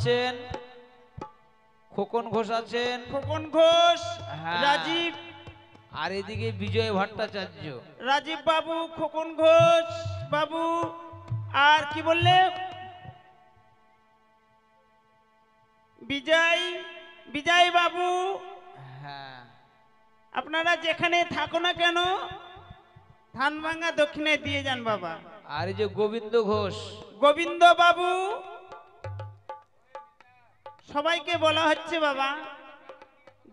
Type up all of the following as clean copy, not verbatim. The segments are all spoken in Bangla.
আছেন, খোকন ঘোষ আছেন, খোকন ঘোষ, হ্যাঁ। রাজীব, আর এদিকে বিজয় ভট্টাচার্য। রাজীব বাবু, খোকন ঘোষ বাবু, আর কি বললে? বিজয়, বিজয় বাবু। হ্যাঁ, আপনারা যেখানে থাকো না কেন ধানভাঙ্গা দক্ষিণে দিয়ে যান বাবা। আর এই যে গোবিন্দ ঘোষ, গোবিন্দ বাবু, সবাইকে বলা হচ্ছে বাবা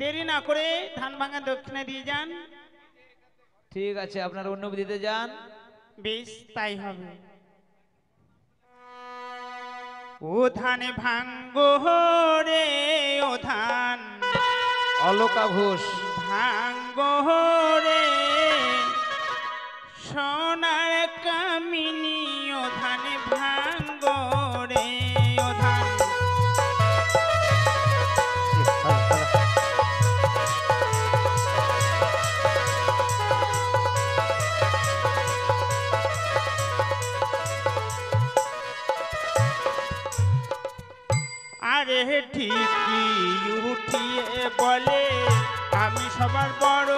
দেরি না করে ধানভাঙ্গা দক্ষিণে দিয়ে যান। ঠিক আছে, আপনারা অন্য দিতে যান। বেশ, তাই হবে। ও ধানে ভাঙ্গো রে ও ধান, অলোকা ঘোষ, ভাঙ্গো রে সোনার কামিনী, ও ধানে ভাঙ্গো রে ও ধান। আরে ঠিকই উঠিয়ে বলে আমি সবার বড়,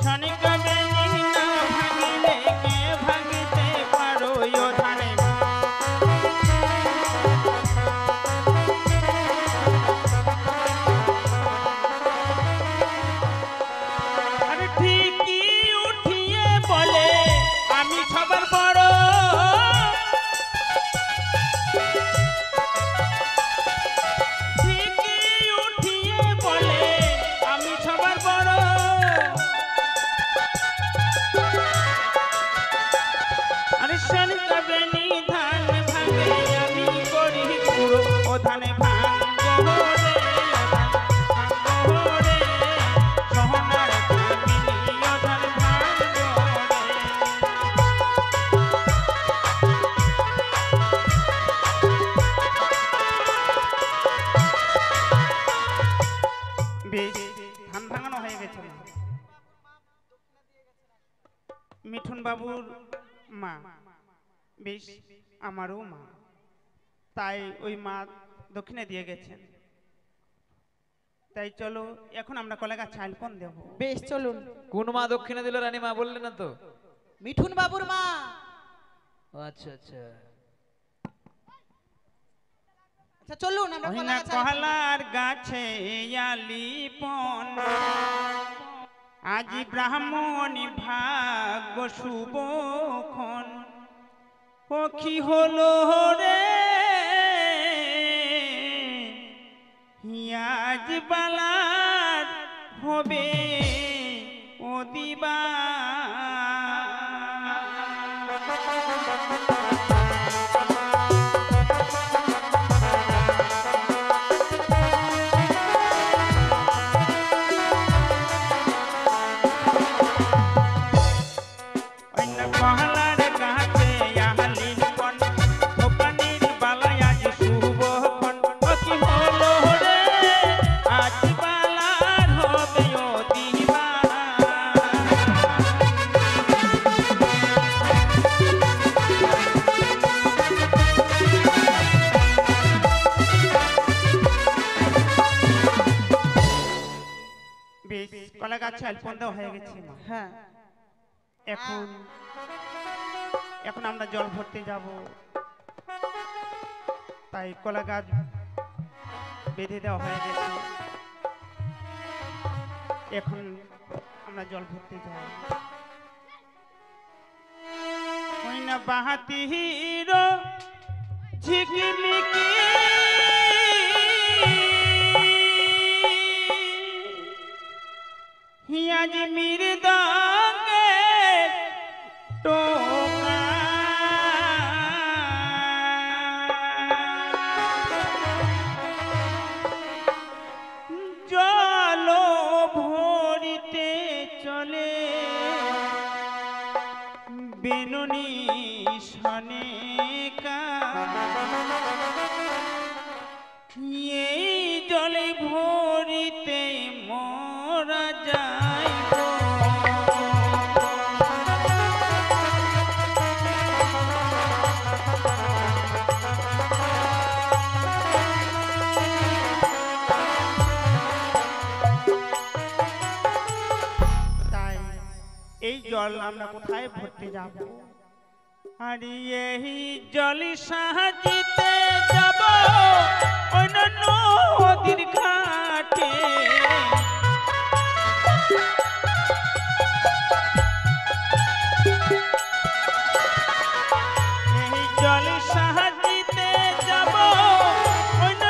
শনিকা বেনি না ভাঙিলে কে ভাঙিতে পারো ও ধানে। আরে ঠিকই উঠিয়ে বলে আমি সবার বড়, ধানে ভাঙ্গো রে ভাঙ্গো রে সোনার কামিনী, ও ধান ভাঙ্গো রে। বেশ, ধান ভাঙানো হয়ে গেছে। মিঠুন বাবুর মা, বেশ আমারও মা, তাই ওই মা দক্ষিণে দিয়ে গেছেন। তাই চলো এখন আমরা কলেগা চালপন দেব। বেশ চলুন। কোন মা দক্ষিণে দিল রানী মা বললেন না তো? মিঠুন বাবুর মা। আচ্ছা আচ্ছা, আচ্ছা চলুন আমরা ওইনা কহলার গাছে আলিপন, আজি ব্রাহ্মণী ভাগ্য শুভক্ষণ, ও কি হলো রে আজ বালার হবে ও দিবা। কলা গাছে আলপন দেওয়া হয়ে গেছে মা। হ্যাঁ, এখন এখন আমরা জল ভরতে যাব, তাই কলা গাছ বেঁধে দেওয়া হয়ে গেছে। এখন আমরা জল ভরতে যাই। ওই না বাহাতি হিরো ঝিকিমিকি হিয়াজ মৃদঙ্গে টোকা, জল ভরিতে চলে বেনুনি সনেকা, এই জলে ভরিতে মোরা যাইব। জল আমরা কোথায় ভরতে যাব? আর এই জল সাহায্যে যাব অন্য নদীর ঘাটে। এই জল সাহায্যে যাব অন্য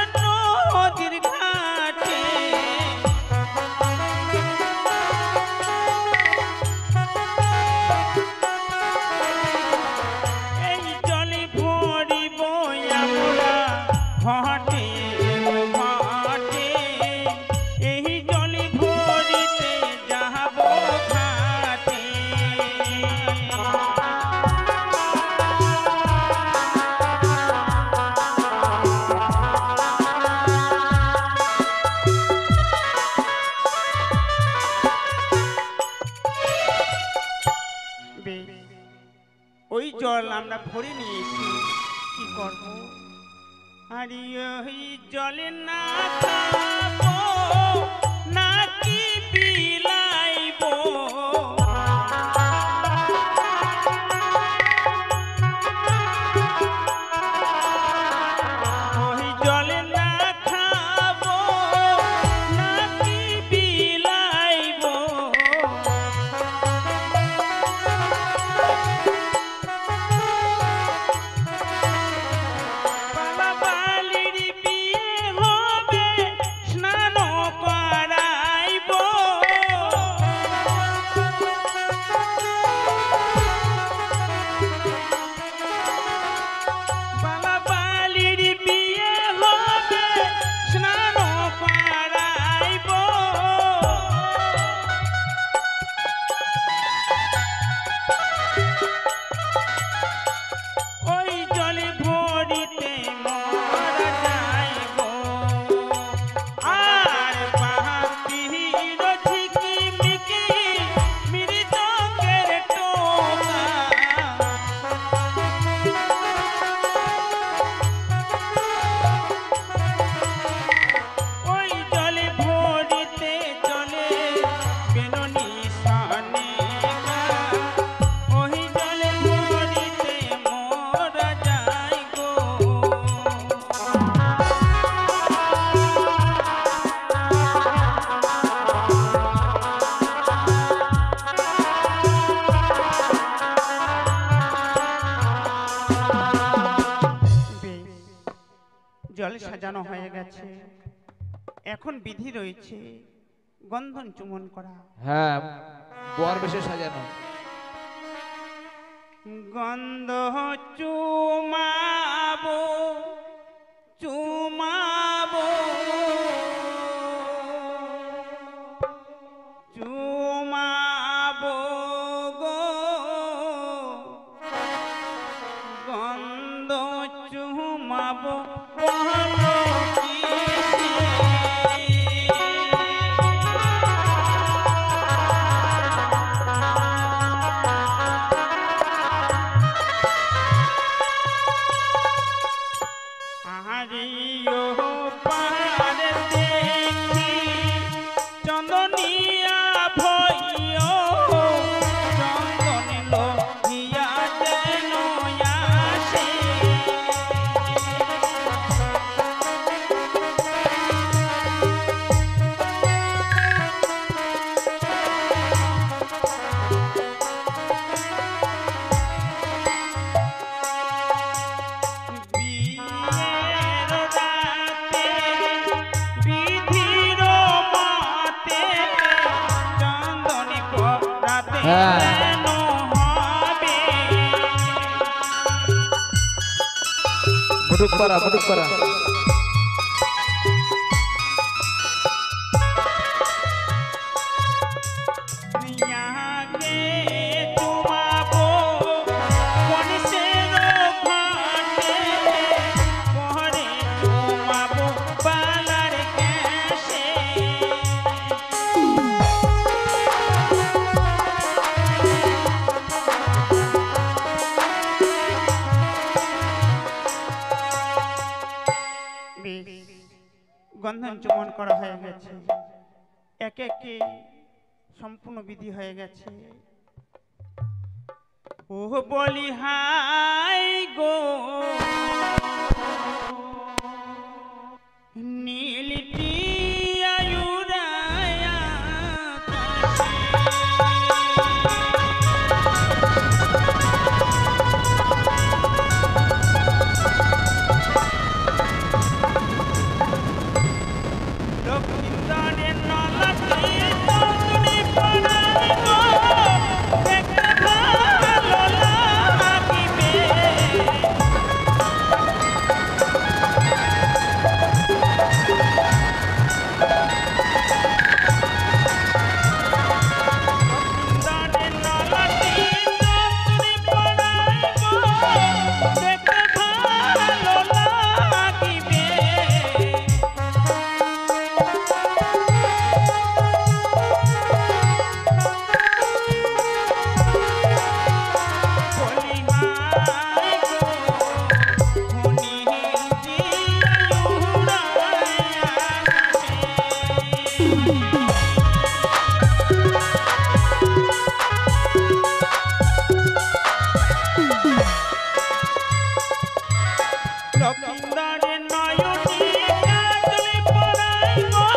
নদীর ঘাটে। এই জলে ভরিব আমরা ঘাটে ঘাটে, এই জলে ভরিতে যাব ঘাটে। বেশ, ওই জল আমরা ভরে নিয়েছি, কি করব? আর ওই জলে না খাবো না কি বিলাইবো। ওই জলে না খাবো না কি বিলাইবো। বাবা বালির বিয়ে হবে, স্নান করাইব। বাবা বালির বিয়ে হবে, স্নান করাইব। ওই জলে ভরিতে মরা যাইব। আর বাহাতির ঝিকিমিকি মৃদঙ্গের টোকা। ওই জলে ভরিতে চলে বেননি সানে গা। ওই জলে ভরিতে মোরা যাই গো। বেশ, জল সাজানো হয়ে গেছে, এখন বিধি রয়েছে গন্ধন চুমন করা। হ্যাঁ, বর বেশে সাজানো। গন্ধ চুমাবো চুমাবো চুমাবো গো। গন্ধ চুমাবো বলো কি? আহারিও পার দেখি চন্দনিয়া ভইও, চন্দন লোহিয়া যেন আসে। বিয়ের রাতে বিধির মাতে চন্দনী রাতে হ্যাঁ। যেন হবে। মুটুক করা, মুটুক করা। রিয়াকে চুমাবো মনীষের ঘাটে, পরে চুমাবো বালার কেশে। বেশ, গন্ধন চুমন করা হয়ে গেছে, একে একে সম্পূর্ণ বিধি হয়ে গেছে। ও বলি হাই গো নীলটি আয়ুরায়া লক্ষ্মীন্দরের নলাতে তন্তুনি পড়াই গো দেখতে ভালো লাগিবে লক্ষ্মীন্দরের নলাতে তন্তুনি পড়াই গো দেখতে ভালো লাগিবে বলি হাই গো নীলটি আয়ুরায়া লক্ষ্মীন্দরের নয়নে কাজলি পড়াই গো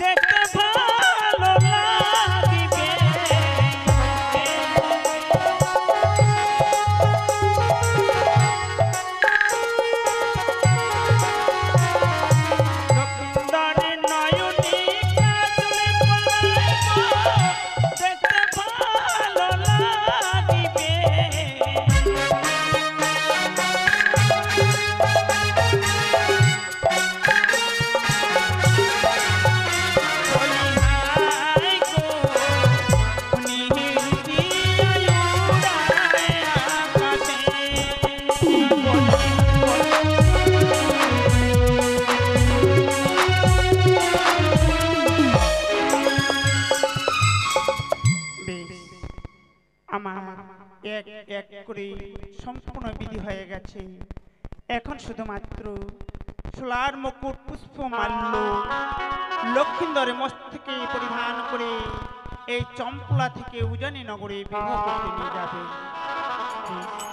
দেখতে ভালো লাগিবে লক্ষ্মীন্দরের নয়নে কাজলি পড়াই গো দেখতে ভালো লাগিবে বলি হাই গো নীলটি আয়ুরায়া আকাশে বেশ, আমার এক এক করে সম্পূর্ণ বিধি হয়ে গেছে। এখন শুধুমাত্র সোলার মুকুট পুষ্প মাল্য লক্ষ্মীন্দরের মস্তকে পরিধান করে এই চম্পলা থেকে উজানি নগরে বিবাহ করতে নিয়ে যাবে। বেশ,